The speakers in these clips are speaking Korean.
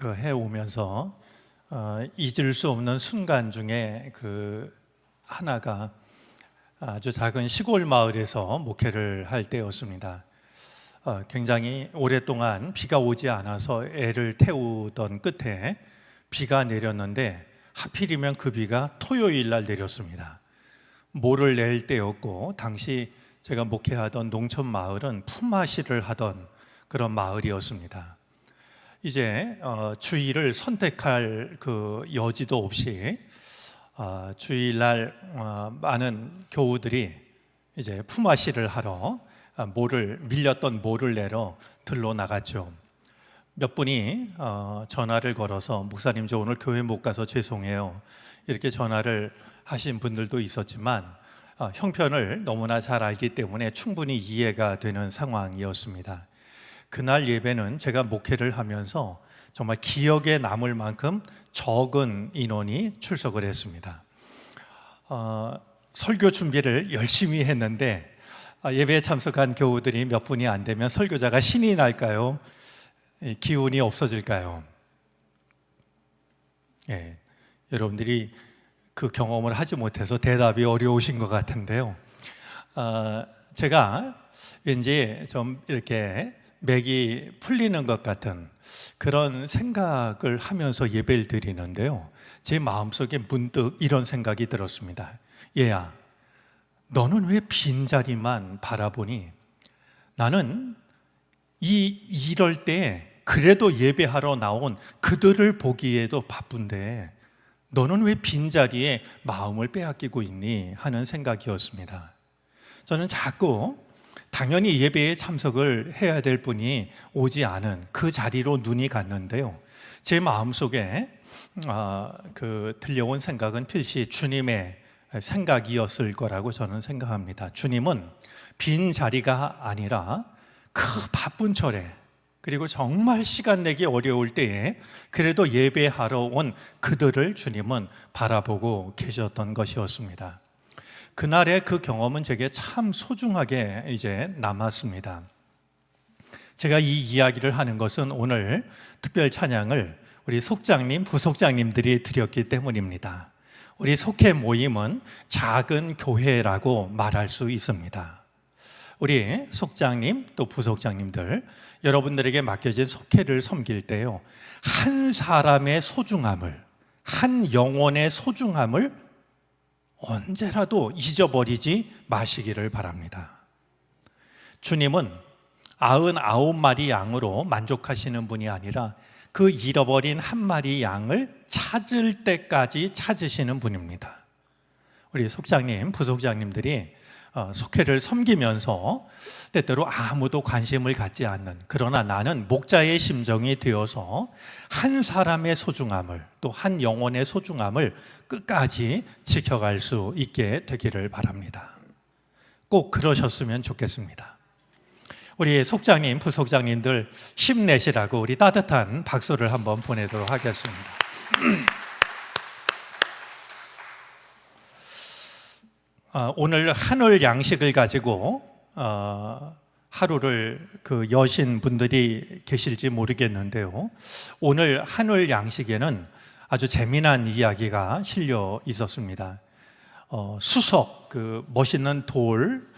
해오면서 잊을 수 없는 순간 중에 하나가 아주 작은 시골 마을에서 목회를 할 때였습니다. 굉장히 오랫동안 비가 오지 않아서 애를 태우던 끝에 비가 내렸는데 하필이면 그 비가 토요일 날 내렸습니다. 모를 낼 때였고, 당시 제가 목회하던 농촌 마을은 품앗이를 하던 그런 마을이었습니다. 이제 주일을 선택할 그 여지도 없이 주일날 많은 교우들이 이제 품앗이를 하러 밀렸던 모를 내러 들러 나갔죠. 몇 분이 전화를 걸어서 목사님, 저 오늘 교회 못 가서 죄송해요, 이렇게 전화를 하신 분들도 있었지만 형편을 너무나 잘 알기 때문에 충분히 이해가 되는 상황이었습니다. 그날 예배는 제가 목회를 하면서 정말 기억에 남을 만큼 적은 인원이 출석을 했습니다. 설교 준비를 열심히 했는데 예배에 참석한 교우들이 몇 분이 안 되면 설교자가 신이 날까요? 기운이 없어질까요? 여러분들이 그 경험을 하지 못해서 대답이 어려우신 것 같은데요. 제가 왠지 좀 이렇게 맥이 풀리는 것 같은 그런 생각을 하면서 예배를 드리는데요, 제 마음속에 문득 이런 생각이 들었습니다. 얘야, 너는 왜 빈자리만 바라보니? 나는 이럴 때 그래도 예배하러 나온 그들을 보기에도 바쁜데 너는 왜 빈자리에 마음을 빼앗기고 있니? 하는 생각이었습니다. 저는 자꾸 당연히 예배에 참석을 해야 될 분이 오지 않은 그 자리로 눈이 갔는데요, 제 마음속에 들려온 생각은 필시 주님의 생각이었을 거라고 저는 생각합니다. 주님은 빈 자리가 아니라 그 바쁜 철에, 그리고 정말 시간 내기 어려울 때에 그래도 예배하러 온 그들을 주님은 바라보고 계셨던 것이었습니다. 그날의 그 경험은 제게 참 소중하게 이제 남았습니다. 제가 이 이야기를 하는 것은 오늘 특별 찬양을 우리 속장님, 부속장님들이 드렸기 때문입니다. 우리 속회 모임은 작은 교회라고 말할 수 있습니다. 우리 속장님 또 부속장님들, 여러분들에게 맡겨진 속회를 섬길 때요, 한 사람의 소중함을, 한 영혼의 소중함을 언제라도 잊어버리지 마시기를 바랍니다. 주님은 99마리 양으로 만족하시는 분이 아니라 그 잃어버린 한 마리 양을 찾을 때까지 찾으시는 분입니다. 우리 속장님, 부속장님들이 속회를 섬기면서 때때로 아무도 관심을 갖지 않는, 그러나 나는 목자의 심정이 되어서 한 사람의 소중함을, 또 한 영혼의 소중함을 끝까지 지켜갈 수 있게 되기를 바랍니다. 꼭 그러셨으면 좋겠습니다. 우리 속장님, 부속장님들 힘내시라고 우리 따뜻한 박수를 한번 보내도록 하겠습니다. 오늘 한올 양식을 가지고 하루를 여신 분들이 계실지 모르겠는데요, 오늘 한올 양식에는 아주 재미난 이야기가 실려 있었습니다. 수석, 멋있는 돌,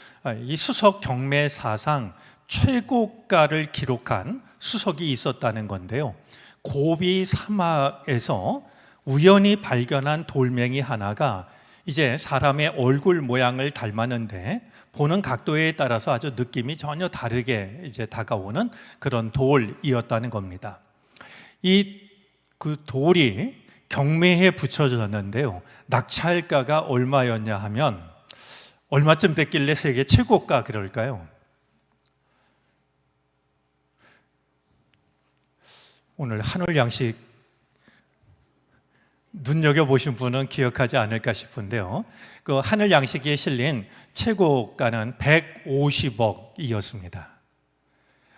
이 수석 경매사상 최고가를 기록한 수석이 있었다는 건데요, 고비 사막에서 우연히 발견한 돌멩이 하나가 이제 사람의 얼굴 모양을 닮았는데 보는 각도에 따라서 아주 느낌이 전혀 다르게 이제 다가오는 그런 돌이었다는 겁니다. 그 돌이 경매에 붙여졌는데요, 낙찰가가 얼마였냐 하면, 얼마쯤 됐길래 세계 최고가 그럴까요? 오늘 한올 양식 눈여겨보신 분은 기억하지 않을까 싶은데요, 그 한올 양식에 실린 최고가는 150억이었습니다.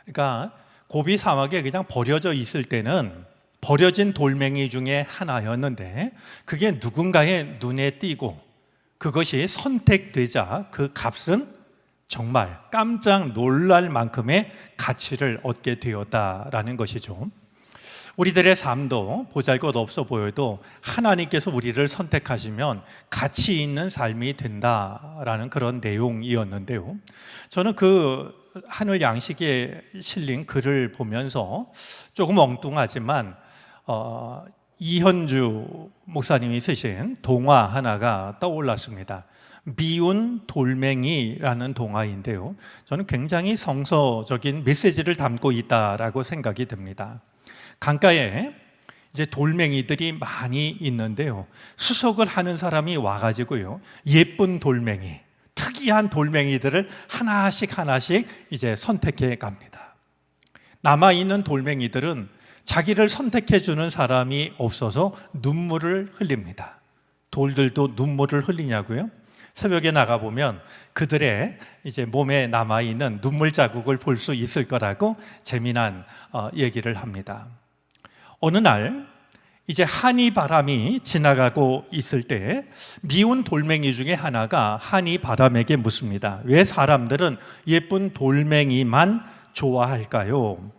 그러니까 고비 사막에 그냥 버려져 있을 때는 버려진 돌멩이 중에 하나였는데, 그게 누군가의 눈에 띄고 그것이 선택되자 그 값은 정말 깜짝 놀랄 만큼의 가치를 얻게 되었다라는 것이죠. 우리들의 삶도 보잘것없어 보여도 하나님께서 우리를 선택하시면 가치 있는 삶이 된다라는 그런 내용이었는데요. 저는 그 하늘 양식에 실린 글을 보면서 조금 엉뚱하지만 이현주 목사님이 쓰신 동화 하나가 떠올랐습니다. 미운 돌멩이라는 동화인데요, 저는 굉장히 성서적인 메시지를 담고 있다라고 생각이 듭니다. 강가에 이제 돌멩이들이 많이 있는데요, 수석을 하는 사람이 와가지고요, 예쁜 돌멩이, 특이한 돌멩이들을 하나씩 이제 선택해 갑니다. 남아있는 돌멩이들은 자기를 선택해 주는 사람이 없어서 눈물을 흘립니다. 돌들도 눈물을 흘리냐고요? 새벽에 나가보면 그들의 이제 몸에 남아있는 눈물 자국을 볼 수 있을 거라고 재미난 얘기를 합니다. 어느 날 이제 한이 바람이 지나가고 있을 때 미운 돌멩이 중에 하나가 한이 바람에게 묻습니다. 왜 사람들은 예쁜 돌멩이만 좋아할까요?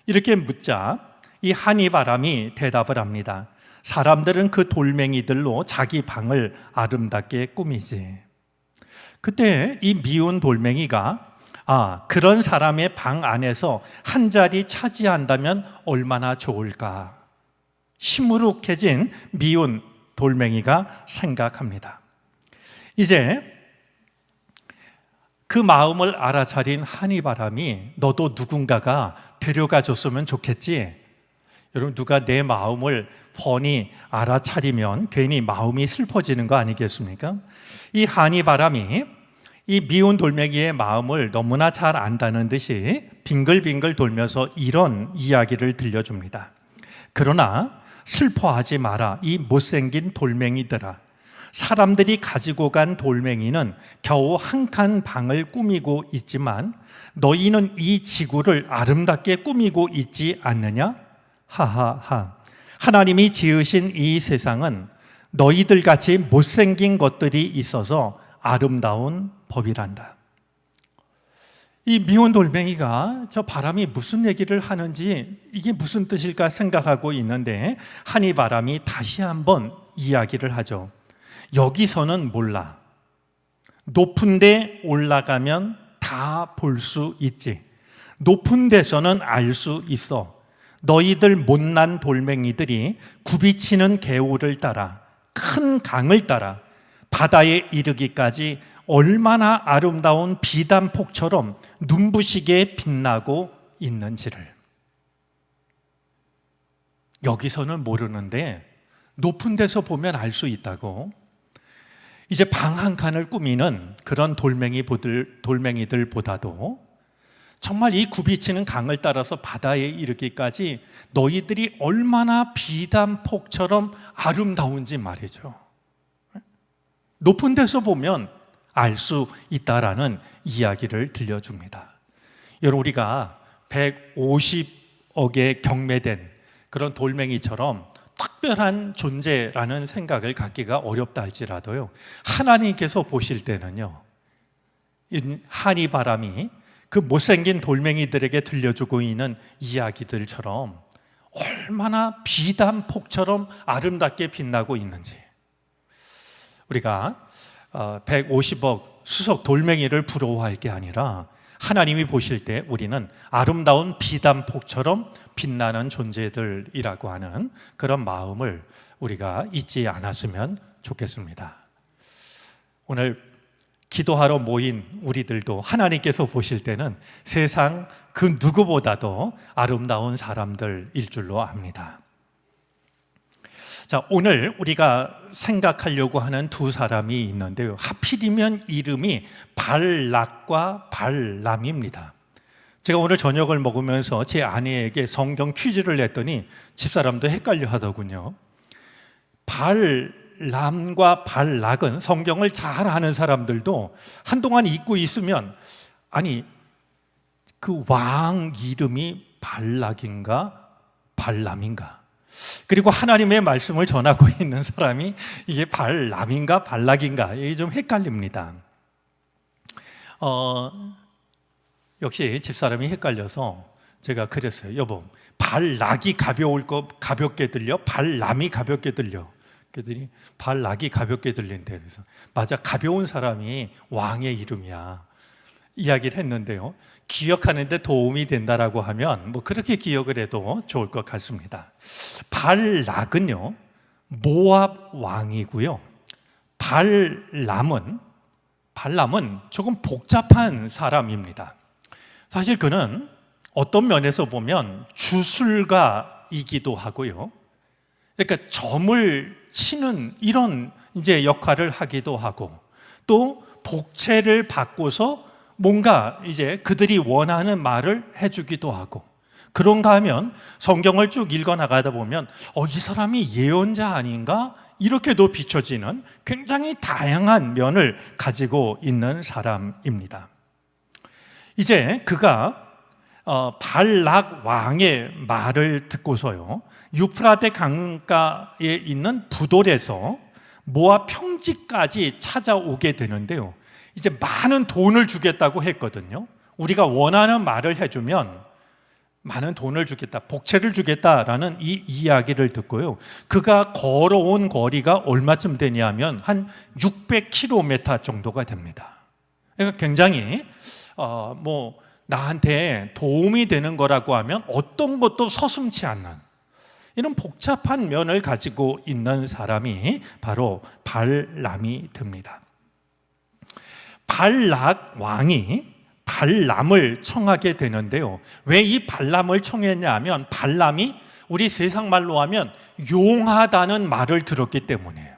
이렇게 묻자 이 한이 바람이 대답을 합니다. 사람들은 그 돌멩이들로 자기 방을 아름답게 꾸미지. 그때 이 미운 돌멩이가 그런 사람의 방 안에서 한 자리 차지한다면 얼마나 좋을까, 시무룩해진 미운 돌멩이가 생각합니다. 이제 그 마음을 알아차린 한이바람이 너도 누군가가 데려가 줬으면 좋겠지. 여러분, 누가 내 마음을 훤히 알아차리면 괜히 마음이 슬퍼지는 거 아니겠습니까? 이 한이바람이 이 미운 돌멩이의 마음을 너무나 잘 안다는 듯이 빙글빙글 돌면서 이런 이야기를 들려줍니다. 그러나 슬퍼하지 마라, 이 못생긴 돌멩이들아. 사람들이 가지고 간 돌멩이는 겨우 한 칸 방을 꾸미고 있지만 너희는 이 지구를 아름답게 꾸미고 있지 않느냐? 하하하. 하나님이 지으신 이 세상은 너희들 같이 못생긴 것들이 있어서 아름다운 법이란다. 이 미운 돌멩이가 저 바람이 무슨 얘기를 하는지, 이게 무슨 뜻일까 생각하고 있는데 한이 바람이 다시 한번 이야기를 하죠. 여기서는 몰라. 높은 데 올라가면 다 볼 수 있지. 높은 데서는 알 수 있어. 너희들 못난 돌멩이들이 굽이치는 개울을 따라, 큰 강을 따라 바다에 이르기까지 얼마나 아름다운 비단폭처럼 눈부시게 빛나고 있는지를. 여기서는 모르는데 높은 데서 보면 알 수 있다고. 이제 방 한 칸을 꾸미는 그런 돌멩이들보다도 정말 이 굽이치는 강을 따라서 바다에 이르기까지 너희들이 얼마나 비단폭처럼 아름다운지 말이죠. 높은 데서 보면 알 수 있다라는 이야기를 들려줍니다. 여러분, 우리가 150억에 경매된 그런 돌멩이처럼 특별한 존재라는 생각을 갖기가 어렵다 할지라도요, 하나님께서 보실 때는요, 한이 바람이 그 못생긴 돌멩이들에게 들려주고 있는 이야기들처럼 얼마나 비단폭처럼 아름답게 빛나고 있는지, 우리가 150억 수석 돌멩이를 부러워할 게 아니라 하나님이 보실 때 우리는 아름다운 비단폭처럼 빛나는 존재들이라고 하는 그런 마음을 우리가 잊지 않았으면 좋겠습니다. 오늘 기도하러 모인 우리들도 하나님께서 보실 때는 세상 그 누구보다도 아름다운 사람들일 줄로 압니다. 자, 오늘 우리가 생각하려고 하는 두 사람이 있는데요, 하필이면 이름이 발락과 발람입니다. 제가 오늘 저녁을 먹으면서 제 아내에게 성경 퀴즈를 냈더니 집사람도 헷갈려 하더군요. 발람과 발락은 성경을 잘 아는 사람들도 한동안 잊고 있으면, 아니, 그 왕 이름이 발락인가 발람인가, 그리고 하나님의 말씀을 전하고 있는 사람이 이게 발람인가 발락인가, 이게 좀 헷갈립니다. 역시 집사람이 헷갈려서 제가 그랬어요. 여보, 발락이 가볍게 들려? 발람이 가볍게 들려? 그랬더니 발락이 가볍게 들린대. 그래서 맞아, 가벼운 사람이 왕의 이름이야 이야기를 했는데요, 기억하는데 도움이 된다라고 하면 뭐 그렇게 기억을 해도 좋을 것 같습니다. 발락은요 모압 왕이고요, 발람은 조금 복잡한 사람입니다. 사실 그는 어떤 면에서 보면 주술가이기도 하고요, 그러니까 점을 치는 이런 이제 역할을 하기도 하고, 또 복채를 바꿔서 뭔가 이제 그들이 원하는 말을 해주기도 하고, 그런가 하면 성경을 쭉 읽어 나가다 보면 이 사람이 예언자 아닌가? 이렇게도 비춰지는 굉장히 다양한 면을 가지고 있는 사람입니다. 이제 그가 발락 왕의 말을 듣고서요, 유프라테 강가에 있는 부돌에서 모압 평지까지 찾아오게 되는데요, 이제 많은 돈을 주겠다고 했거든요. 우리가 원하는 말을 해주면 많은 돈을 주겠다, 복채를 주겠다라는 이 이야기를 듣고요, 그가 걸어온 거리가 얼마쯤 되냐면 한 600km 정도가 됩니다. 그러니까 굉장히 나한테 도움이 되는 거라고 하면 어떤 것도 서슴지 않는 이런 복잡한 면을 가지고 있는 사람이 바로 발람이 됩니다. 발락 왕이 발람을 청하게 되는데요, 왜 이 발람을 청했냐 하면 발람이 우리 세상 말로 하면 용하다는 말을 들었기 때문이에요.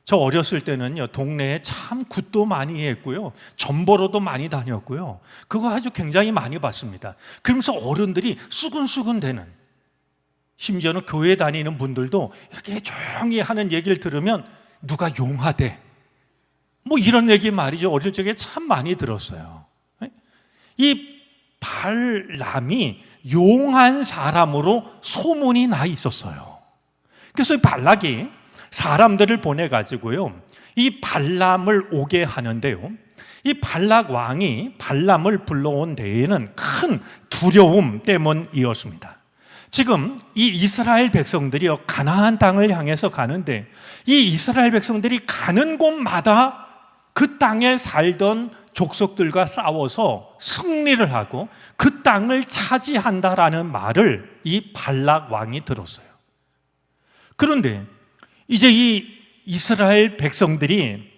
저 어렸을 때는요, 동네에 참 굿도 많이 했고요, 점보러도 많이 다녔고요, 그거 아주 굉장히 많이 봤습니다. 그러면서 어른들이 수근수근 대는, 심지어는 교회 다니는 분들도 이렇게 조용히 하는 얘기를 들으면 누가 용하대, 뭐 이런 얘기 말이죠. 어릴 적에 참 많이 들었어요. 이 발람이 용한 사람으로 소문이 나 있었어요. 그래서 이 발락이 사람들을 보내가지고요, 이 발람을 오게 하는데요, 이 발락 왕이 발람을 불러온 데에는 큰 두려움 때문이었습니다. 지금 이 이스라엘 백성들이요, 가나안 땅을 향해서 가는데 이 이스라엘 백성들이 가는 곳마다 그 땅에 살던 족속들과 싸워서 승리를 하고 그 땅을 차지한다라는 말을 이 발락 왕이 들었어요. 그런데 이제 이 이스라엘 백성들이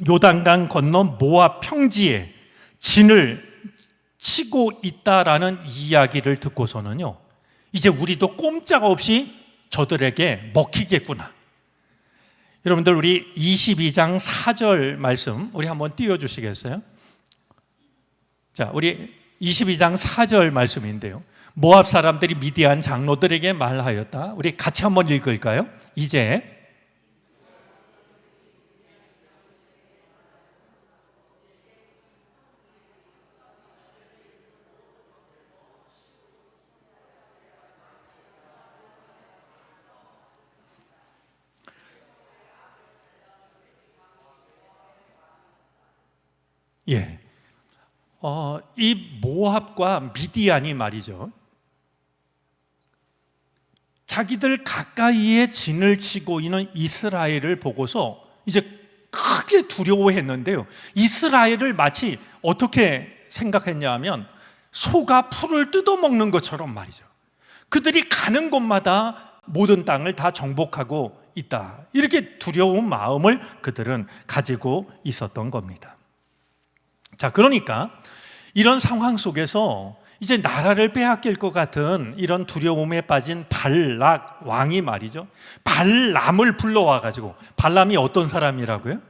요단강 건너 모압 평지에 진을 치고 있다라는 이야기를 듣고서는요, 이제 우리도 꼼짝없이 저들에게 먹히겠구나. 여러분들, 우리 22장 4절 말씀 우리 한번 띄워주시겠어요? 자, 우리 22장 4절 말씀인데요, 모압 사람들이 미디안 장로들에게 말하였다. 우리 같이 한번 읽을까요? 이제 이 모압과 미디안이 말이죠, 자기들 가까이에 진을 치고 있는 이스라엘을 보고서 이제 크게 두려워했는데요, 이스라엘을 마치 어떻게 생각했냐 하면 소가 풀을 뜯어먹는 것처럼 말이죠, 그들이 가는 곳마다 모든 땅을 다 정복하고 있다, 이렇게 두려운 마음을 그들은 가지고 있었던 겁니다. 자, 그러니까 이런 상황 속에서 이제 나라를 빼앗길 것 같은 이런 두려움에 빠진 발락 왕이 말이죠, 발람을 불러와 가지고, 발람이 어떤 사람이라고요?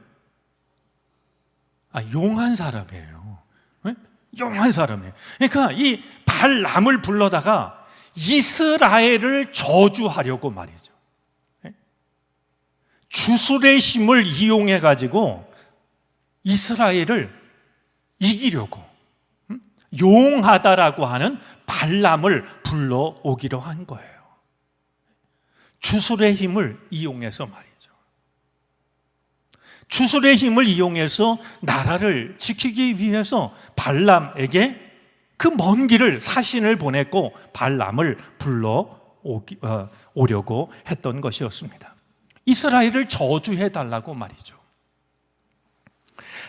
용한 사람이에요. 네? 용한 사람이에요. 그러니까 이 발람을 불러다가 이스라엘을 저주하려고 말이죠, 네? 주술의 힘을 이용해 가지고 이스라엘을 이기려고 용하다라고 하는 발람을 불러오기로 한 거예요. 주술의 힘을 이용해서 말이죠. 주술의 힘을 이용해서 나라를 지키기 위해서 발람에게 그 먼 길을 사신을 보냈고 발람을 오려고 했던 것이었습니다. 이스라엘을 저주해달라고 말이죠.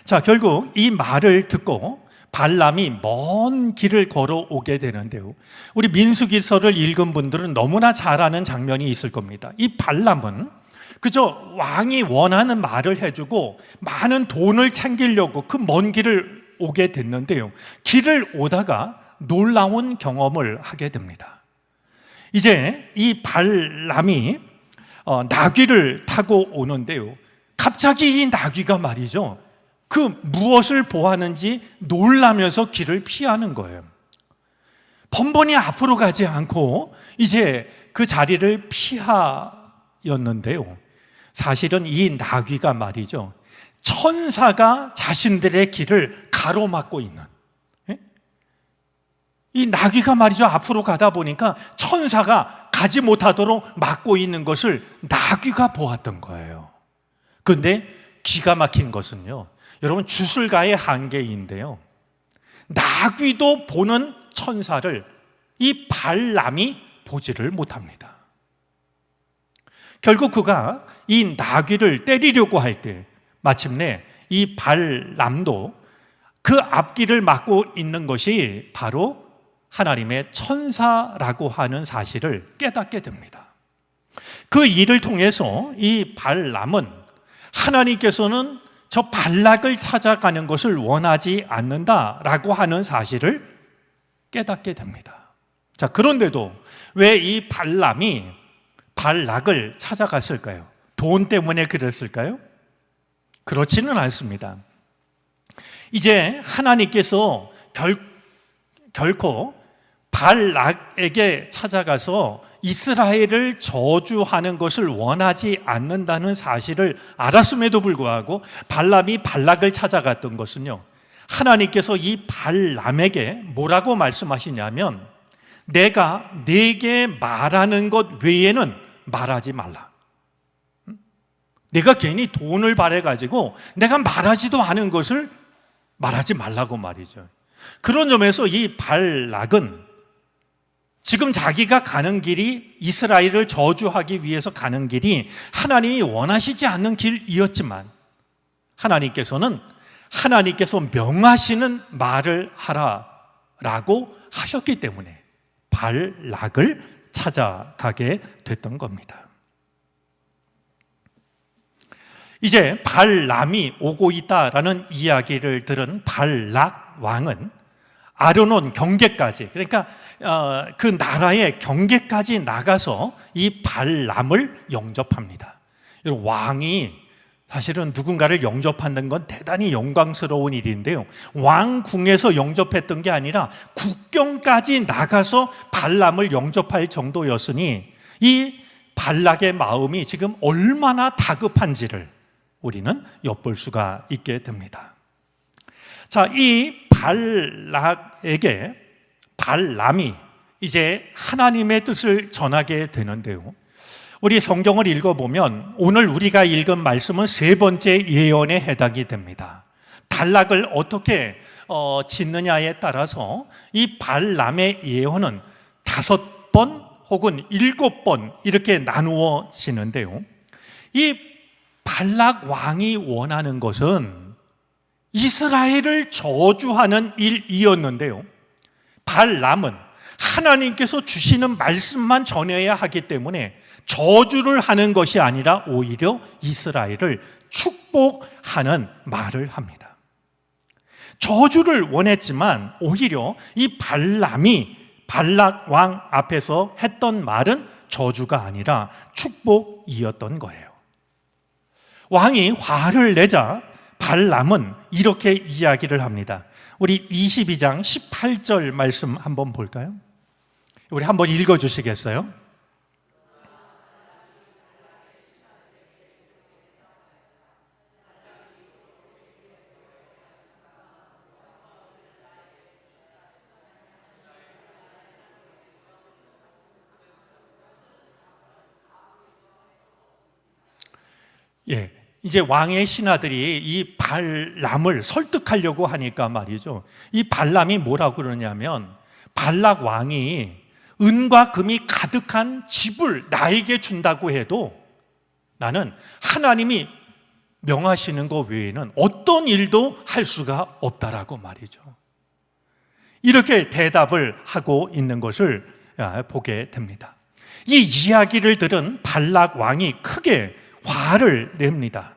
자, 결국 이 말을 듣고 발람이 먼 길을 걸어오게 되는데요, 우리 민수기서를 읽은 분들은 너무나 잘 아는 장면이 있을 겁니다. 이 발람은 그저 왕이 원하는 말을 해주고 많은 돈을 챙기려고 그 먼 길을 오게 됐는데요, 길을 오다가 놀라운 경험을 하게 됩니다. 이제 이 발람이 나귀를 타고 오는데요, 갑자기 이 나귀가 말이죠, 그 무엇을 보았는지 놀라면서 길을 피하는 거예요. 번번이 앞으로 가지 않고 이제 그 자리를 피하였는데요, 사실은 이 나귀가 말이죠, 천사가 자신들의 길을 가로막고 있는, 이 나귀가 말이죠, 앞으로 가다 보니까 천사가 가지 못하도록 막고 있는 것을 나귀가 보았던 거예요. 그런데 기가 막힌 것은요, 여러분, 주술가의 한계인데요, 나귀도 보는 천사를 이 발람이 보지를 못합니다. 결국 그가 이 나귀를 때리려고 할 때 마침내 이 발람도 그 앞길을 막고 있는 것이 바로 하나님의 천사라고 하는 사실을 깨닫게 됩니다. 그 일을 통해서 이 발람은 하나님께서는 저 발락을 찾아가는 것을 원하지 않는다라고 하는 사실을 깨닫게 됩니다. 자, 그런데도 왜 이 발람이 발락을 찾아갔을까요? 돈 때문에 그랬을까요? 그렇지는 않습니다. 이제 하나님께서 결코 발락에게 찾아가서 이스라엘을 저주하는 것을 원하지 않는다는 사실을 알았음에도 불구하고 발람이 발락을 찾아갔던 것은요, 하나님께서 이 발람에게 뭐라고 말씀하시냐면, 내가 네게 말하는 것 외에는 말하지 말라. 내가 괜히 돈을 바래가지고 내가 말하지도 않은 것을 말하지 말라고 말이죠. 그런 점에서 이 발락은 지금 자기가 가는 길이, 이스라엘을 저주하기 위해서 가는 길이 하나님이 원하시지 않는 길이었지만, 하나님께서는 하나님께서 명하시는 말을 하라라고 하셨기 때문에 발락을 찾아가게 됐던 겁니다. 이제 발람이 오고 있다라는 이야기를 들은 발락 왕은 아르논 경계까지, 그러니까 그 나라의 경계까지 나가서 이 발람을 영접합니다. 왕이 사실은 누군가를 영접하는 건 대단히 영광스러운 일인데요, 왕궁에서 영접했던 게 아니라 국경까지 나가서 발람을 영접할 정도였으니 이 발락의 마음이 지금 얼마나 다급한지를 우리는 엿볼 수가 있게 됩니다. 자, 이 발락에게 발람이 이제 하나님의 뜻을 전하게 되는데요, 우리 성경을 읽어보면 오늘 우리가 읽은 말씀은 세 번째 예언에 해당이 됩니다. 발락을 어떻게 짓느냐에 따라서 이 발람의 예언은 5번 혹은 7번 이렇게 나누어지는데요, 이 발락 왕이 원하는 것은 이스라엘을 저주하는 일이었는데요, 발람은 하나님께서 주시는 말씀만 전해야 하기 때문에 저주를 하는 것이 아니라 오히려 이스라엘을 축복하는 말을 합니다. 저주를 원했지만 오히려 이 발람이 발락 왕 앞에서 했던 말은 저주가 아니라 축복이었던 거예요. 왕이 화를 내자 발람은 이렇게 이야기를 합니다. 우리 22장 18절 말씀 한번 볼까요? 우리 한번 읽어주시겠어요? 예, 이제 왕의 신하들이 이 발람을 설득하려고 하니까 말이죠. 이 발람이 뭐라고 그러냐면, 발락 왕이 은과 금이 가득한 집을 나에게 준다고 해도 나는 하나님이 명하시는 것 외에는 어떤 일도 할 수가 없다라고 말이죠. 이렇게 대답을 하고 있는 것을 보게 됩니다. 이 이야기를 들은 발락 왕이 크게 화를 냅니다.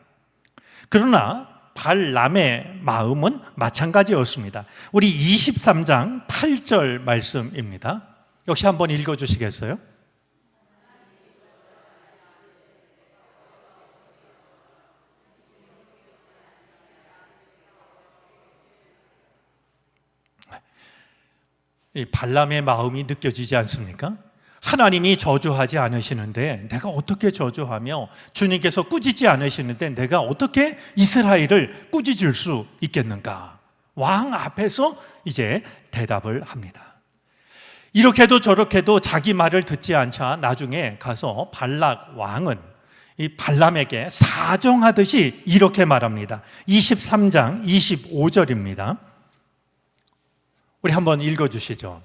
그러나 발람의 마음은 마찬가지였습니다. 우리 23장 8절 말씀입니다. 역시 한번 읽어주시겠어요? 이 발람의 마음이 느껴지지 않습니까? 하나님이 저주하지 않으시는데 내가 어떻게 저주하며, 주님께서 꾸짖지 않으시는데 내가 어떻게 이스라엘을 꾸짖을 수 있겠는가? 왕 앞에서 이제 대답을 합니다. 이렇게도 저렇게도 자기 말을 듣지 않자 나중에 가서 발락 왕은 이 발람에게 사정하듯이 이렇게 말합니다. 23장 25절입니다. 우리 한번 읽어주시죠.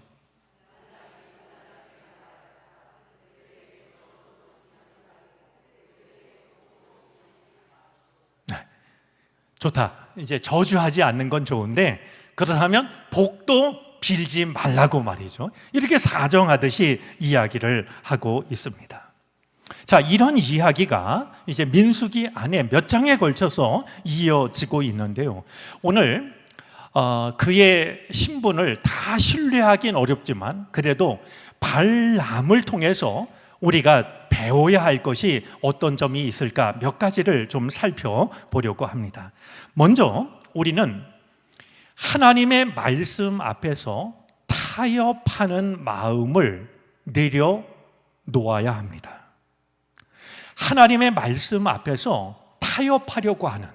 좋다. 이제 저주하지 않는 건 좋은데 그렇다면 복도 빌지 말라고 말이죠. 이렇게 사정하듯이 이야기를 하고 있습니다. 자, 이런 이야기가 이제 민수기 안에 몇 장에 걸쳐서 이어지고 있는데요. 오늘 그의 신분을 다 신뢰하긴 어렵지만 그래도 발람을 통해서 우리가 배워야 할 것이 어떤 점이 있을까 몇 가지를 좀 살펴보려고 합니다. 먼저 우리는 하나님의 말씀 앞에서 타협하는 마음을 내려놓아야 합니다. 하나님의 말씀 앞에서 타협하려고 하는,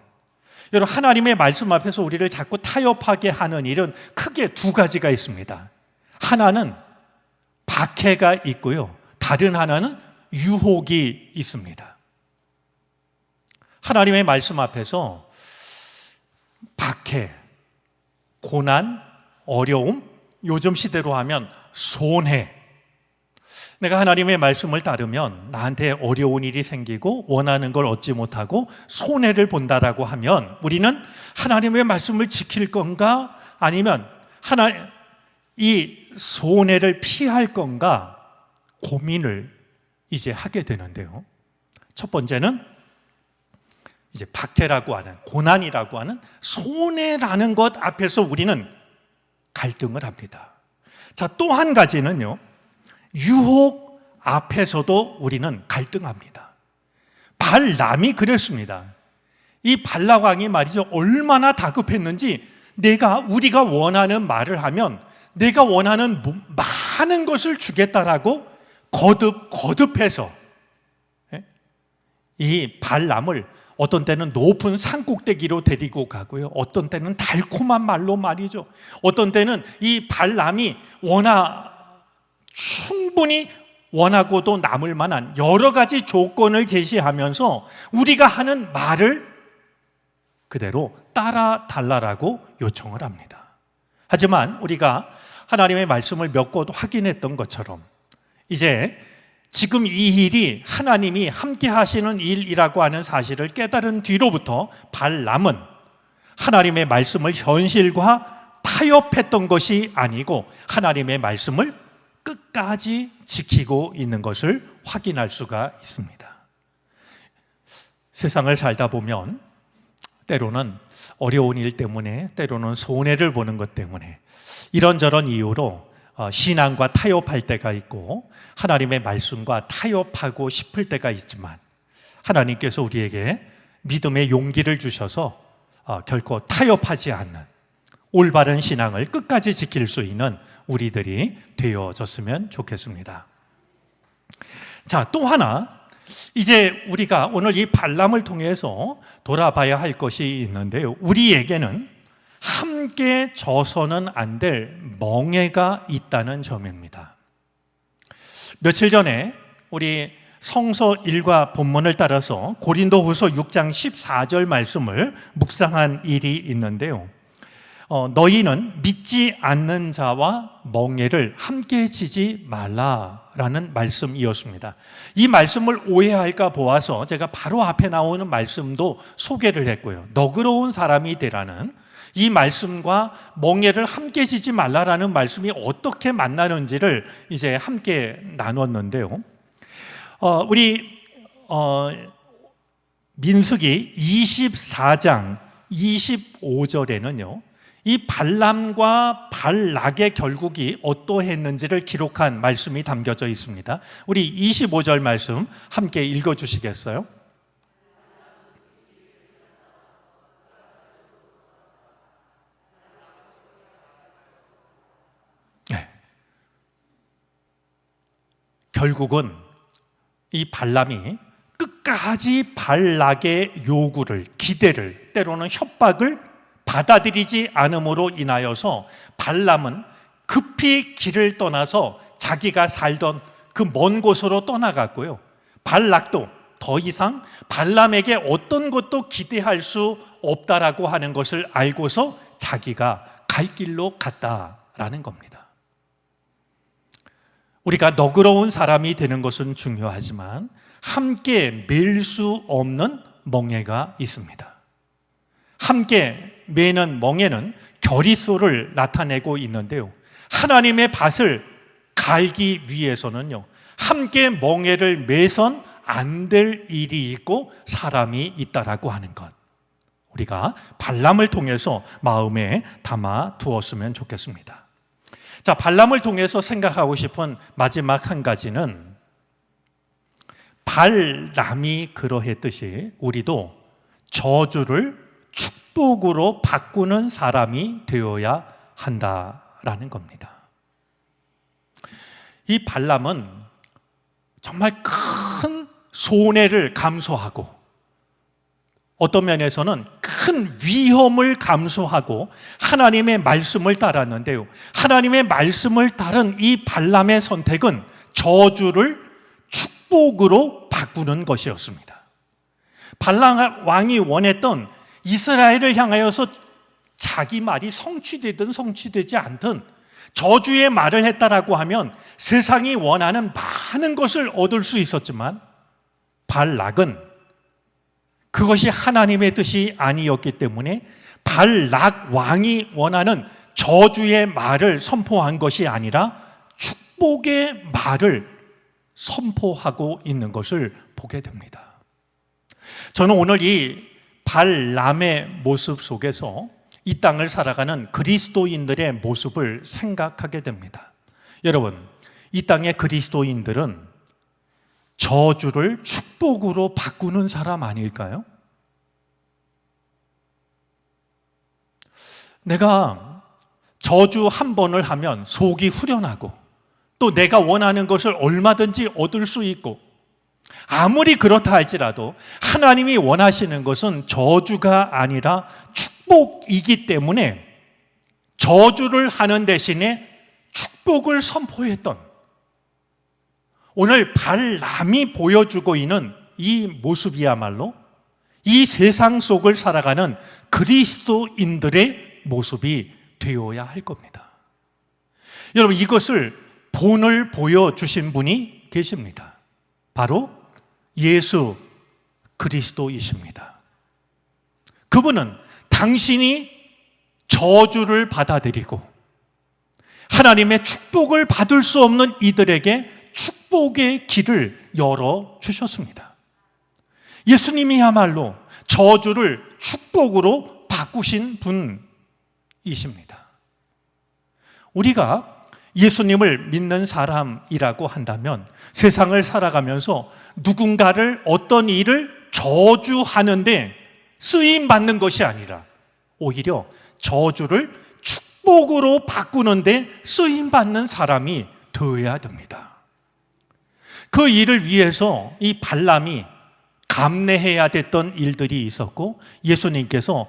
여러분, 하나님의 말씀 앞에서 우리를 자꾸 타협하게 하는 일은 크게 두 가지가 있습니다. 하나는 박해가 있고요, 다른 하나는 유혹이 있습니다. 하나님의 말씀 앞에서 박해, 고난, 어려움, 요즘 시대로 하면 손해. 내가 하나님의 말씀을 따르면 나한테 어려운 일이 생기고 원하는 걸 얻지 못하고 손해를 본다라고 하면 우리는 하나님의 말씀을 지킬 건가, 아니면 이 손해를 피할 건가 고민을 이제 하게 되는데요. 첫 번째는 이제 박해라고 하는, 고난이라고 하는, 손해라는 것 앞에서 우리는 갈등을 합니다. 자, 또 한 가지는요, 유혹 앞에서도 우리는 갈등합니다. 발람이 그랬습니다. 이 발락 왕이 말이죠, 얼마나 다급했는지 우리가 원하는 말을 하면 내가 원하는 많은 것을 주겠다라고 거듭해서 이 발람을 어떤 때는 높은 산꼭대기로 데리고 가고요, 어떤 때는 달콤한 말로 말이죠, 어떤 때는 이 발람이 충분히 원하고도 남을 만한 여러 가지 조건을 제시하면서 우리가 하는 말을 그대로 따라 달라라고 요청을 합니다. 하지만 우리가 하나님의 말씀을 몇 곳 확인했던 것처럼 이제 지금 이 일이 하나님이 함께 하시는 일이라고 하는 사실을 깨달은 뒤로부터 발람은 하나님의 말씀을 현실과 타협했던 것이 아니고 하나님의 말씀을 끝까지 지키고 있는 것을 확인할 수가 있습니다. 세상을 살다 보면 때로는 어려운 일 때문에, 때로는 손해를 보는 것 때문에 이런저런 이유로 신앙과 타협할 때가 있고 하나님의 말씀과 타협하고 싶을 때가 있지만 하나님께서 우리에게 믿음의 용기를 주셔서 결코 타협하지 않는 올바른 신앙을 끝까지 지킬 수 있는 우리들이 되어졌으면 좋겠습니다. 자, 또 하나, 이제 우리가 오늘 이 발람을 통해서 돌아봐야 할 것이 있는데요, 우리에게는 함께 져서는 안 될 멍해가 있다는 점입니다. 며칠 전에 우리 성서 일과 본문을 따라서 고린도후서 6장 14절 말씀을 묵상한 일이 있는데요. 너희는 믿지 않는 자와 멍에를 함께 지지 말라라는 말씀이었습니다. 이 말씀을 오해할까 보아서 제가 바로 앞에 나오는 말씀도 소개를 했고요. 너그러운 사람이 되라는 이 말씀과 멍에를 함께 지지 말라라는 말씀이 어떻게 만나는지를 이제 함께 나눴는데요. 우리 민수기 24장 25절에는요. 이 발람과 발락의 결국이 어떠했는지를 기록한 말씀이 담겨져 있습니다. 우리 25절 말씀 함께 읽어주시겠어요? 네. 결국은 이 발람이 끝까지 발락의 요구를, 기대를, 때로는 협박을 받아들이지 않음으로 인하여서 발람은 급히 길을 떠나서 자기가 살던 그 먼 곳으로 떠나갔고요. 발락도 더 이상 발람에게 어떤 것도 기대할 수 없다라고 하는 것을 알고서 자기가 갈 길로 갔다라는 겁니다. 우리가 너그러운 사람이 되는 것은 중요하지만 함께 맬 수 없는 멍에가 있습니다. 함께 매는 멍에는 결의소를 나타내고 있는데요. 하나님의 밭을 갈기 위해서는요, 함께 멍에를 매선 안 될 일이 있고 사람이 있다라고 하는 것, 우리가 발람을 통해서 마음에 담아 두었으면 좋겠습니다. 자, 발람을 통해서 생각하고 싶은 마지막 한 가지는, 발람이 그러했듯이 우리도 저주를 축복으로 바꾸는 사람이 되어야 한다라는 겁니다. 이 발람은 정말 큰 손해를 감수하고 어떤 면에서는 큰 위험을 감수하고 하나님의 말씀을 따랐는데요. 하나님의 말씀을 따른 이 발람의 선택은 저주를 축복으로 바꾸는 것이었습니다. 발람 왕이 원했던 이스라엘을 향하여서 자기 말이 성취되든 성취되지 않든 저주의 말을 했다라고 하면 세상이 원하는 많은 것을 얻을 수 있었지만 발락은 그것이 하나님의 뜻이 아니었기 때문에 발락 왕이 원하는 저주의 말을 선포한 것이 아니라 축복의 말을 선포하고 있는 것을 보게 됩니다. 저는 오늘 이 발람의 모습 속에서 이 땅을 살아가는 그리스도인들의 모습을 생각하게 됩니다. 여러분, 이 땅의 그리스도인들은 저주를 축복으로 바꾸는 사람 아닐까요? 내가 저주 한 번을 하면 속이 후련하고 또 내가 원하는 것을 얼마든지 얻을 수 있고, 아무리 그렇다 할지라도 하나님이 원하시는 것은 저주가 아니라 축복이기 때문에 저주를 하는 대신에 축복을 선포했던, 오늘 발람이 보여주고 있는 이 모습이야말로 이 세상 속을 살아가는 그리스도인들의 모습이 되어야 할 겁니다. 여러분, 이것을 본을 보여주신 분이 계십니다. 바로 예수 그리스도이십니다. 그분은 당신이 저주를 받아들이고 하나님의 축복을 받을 수 없는 이들에게 축복의 길을 열어주셨습니다. 예수님이야말로 저주를 축복으로 바꾸신 분이십니다. 우리가 예수님을 믿는 사람이라고 한다면 세상을 살아가면서 누군가를, 어떤 일을 저주하는데 쓰임받는 것이 아니라 오히려 저주를 축복으로 바꾸는데 쓰임받는 사람이 되어야 됩니다. 그 일을 위해서 이 발람이 감내해야 됐던 일들이 있었고, 예수님께서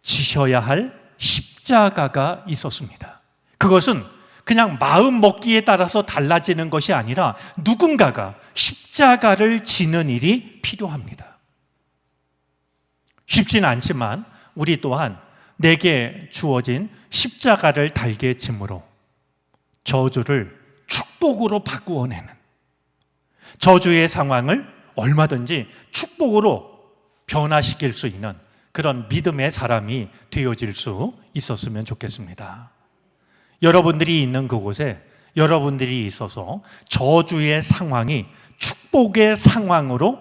지셔야 할 십자가가 있었습니다. 그것은 그냥 마음 먹기에 따라서 달라지는 것이 아니라 누군가가 십자가를 십자가를 지는 일이 필요합니다. 쉽지는 않지만 우리 또한 내게 주어진 십자가를 달게 짐으로 저주를 축복으로 바꾸어내는, 저주의 상황을 얼마든지 축복으로 변화시킬 수 있는 그런 믿음의 사람이 되어질 수 있었으면 좋겠습니다. 여러분들이 있는 그곳에 여러분들이 있어서 저주의 상황이 축복의 상황으로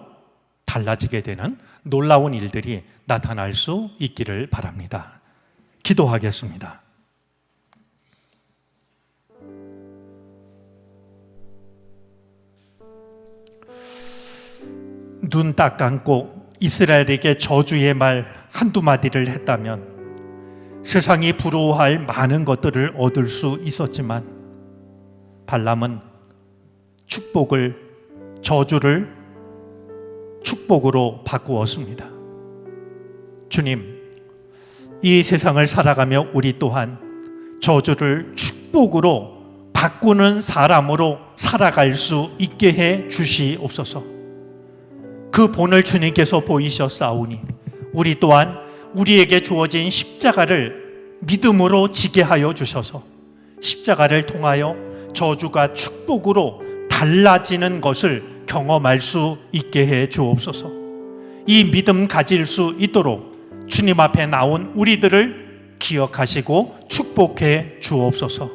달라지게 되는 놀라운 일들이 나타날 수 있기를 바랍니다. 기도하겠습니다. 눈 딱 감고 이스라엘에게 저주의 말 한두 마디를 했다면 세상이 부러워할 많은 것들을 얻을 수 있었지만 발람은 저주를 축복으로 바꾸었습니다. 주님, 이 세상을 살아가며 우리 또한 저주를 축복으로 바꾸는 사람으로 살아갈 수 있게 해 주시옵소서. 그 본을 주님께서 보이셨사오니 우리 또한 우리에게 주어진 십자가를 믿음으로 지게 하여 주셔서 십자가를 통하여 저주가 축복으로 달라지는 것을 경험할 수 있게 해 주옵소서. 이 믿음 가질 수 있도록 주님 앞에 나온 우리들을 기억하시고 축복해 주옵소서.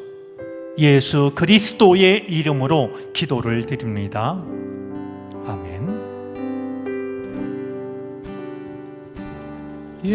예수 그리스도의 이름으로 기도를 드립니다.